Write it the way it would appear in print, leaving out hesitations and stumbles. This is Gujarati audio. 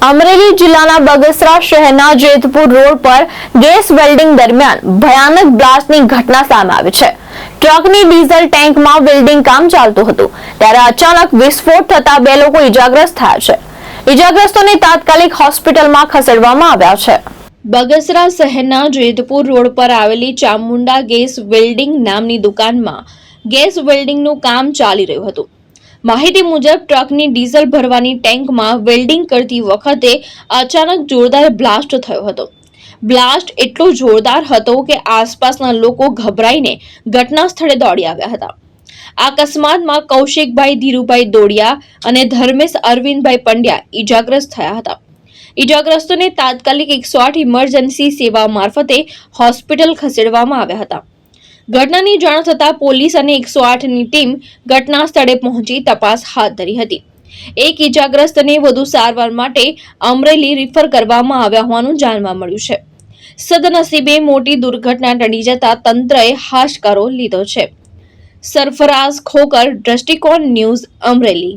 અમરેલી જિલ્લાના બગસરા શહેરના જેતપુર રોડ પર ગેસ વેલ્ડિંગ દરમિયાન ભયાનક બ્લાસ્ટની ઘટના સામે આવી છે। ટ્રકની ડીઝલ ટેન્કમાં વેલ્ડિંગ કામ ચાલતું હતું ત્યારે અચાનક વિસ્ફોટ થતા 2 લોકો ઇજાગ્રસ્ત થયા છે। ઇજાગ્રસ્તોને તાત્કાલિક હોસ્પિટલમાં ખસેડવામાં આવ્યા છે। બગસરા શહેરના જેતપુર રોડ પર આવેલી ચામુંડા ગેસ વેલ્ડિંગ નામની દુકાનમાં ગેસ વેલ્ડિંગનું કામ ચાલી રહ્યું હતું। માહિતી મુજબ ટ્રકની ડીઝલ ભરવાની ટેન્કમાં વેલ્ડિંગ કરતી વખતે અચાનક જોરદાર બ્લાસ્ટ થયો હતો। બ્લાસ્ટ એટલો જોરદાર હતો કે આસપાસના લોકો ગભરાઈને ઘટના સ્થળે દોડી આવ્યા હતા। આ અકસ્માતમાં કૌશિકભાઈ ધીરુભાઈ દોડિયા અને ધર્મેશ અરવિંદભાઈ પંડ્યા ઇજાગ્રસ્ત થયા હતા। ઇજાગ્રસ્તોને તાત્કાલિક 108 ઇમરજન્સી સેવા મારફતે હોસ્પિટલ ખસેડવામાં આવ્યા હતા। ઘટનાની જાણ થતાં પોલીસ અને 108ની ટીમ ઘટના સ્થળે પહોંચી તપાસ હાથ ધરી હતી। એક ઇજાગ્રસ્તને વધુ સારવાર માટે અમરેલી રિફર કરવામાં આવ્યા હોવાનું જાણવા મળ્યું છે। સદનસીબે મોટી દુર્ઘટના ટળી જતા તંત્રએ હાશકારો લીધો છે। સરફરાઝ ખોકર, દ્રષ્ટિકોણ ન્યૂઝ, અમરેલી।